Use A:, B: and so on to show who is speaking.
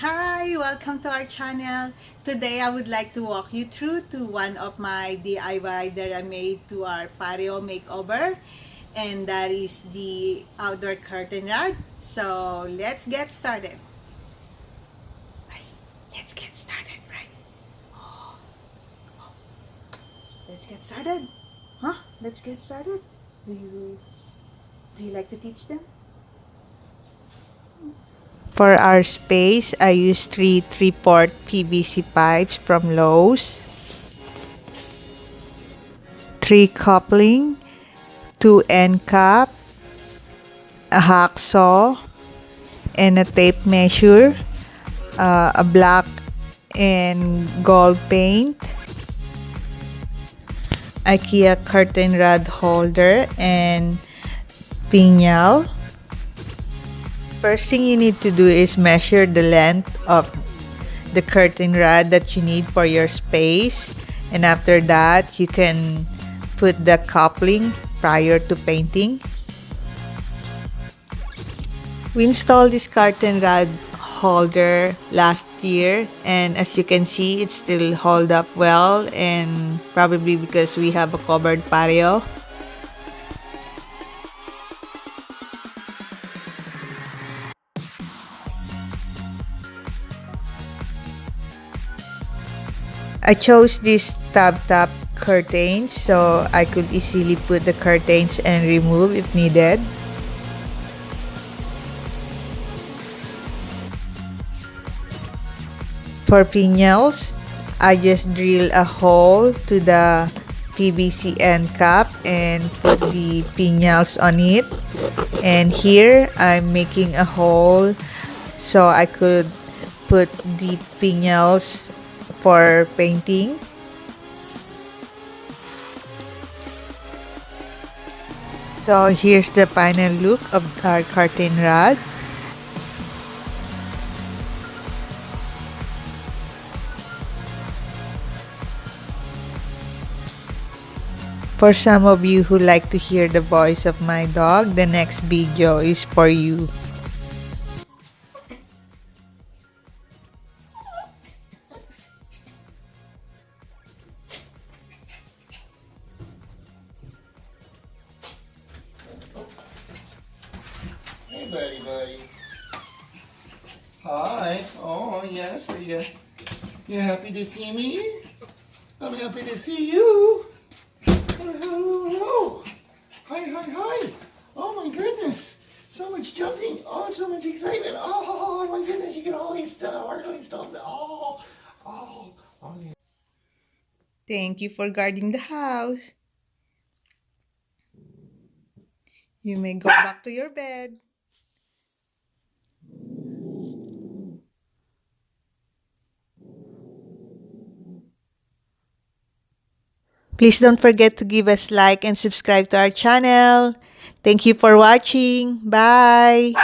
A: Hi, welcome to our channel. Today I would like to walk you through to one of my DIY that I made to our patio makeover, and that is the outdoor curtain rod. So let's get started. Right, let's get started, right? Let's get started. Huh? Let's get started. Do you like to teach them? For our space, I use three 3/4 PVC pipes from Lowe's, 3 coupling, 2 end cap, a hacksaw, and a tape measure, a black and gold paint, IKEA curtain rod holder, and pinyal. First thing you need to do is measure the length of the curtain rod that you need for your space, and after that you can put the coupling prior to painting. We installed this curtain rod holder last year, and as you can see, it still hold up well, and probably because we have a covered patio. I chose these top curtains so I could easily put the curtains and remove if needed. For pinyals, I just drill a hole to the PVC end cap and put the pinyals on it. And here I'm making a hole so I could put the pinyals for painting. So here's the final look of our curtain rod. For some of you who like to hear the voice of my dog, the next video is for you.
B: Hey, buddy. Hi. Oh, yes. You happy to see me? I'm happy to see you. Hello. Hi. Oh my goodness. So much jumping. Oh, so much excitement. Oh my goodness. You get all these stuff. Oh, yeah.
A: Thank you for guarding the house. You may go back to your bed. Please don't forget to give us like and subscribe to our channel. Thank you for watching. Bye.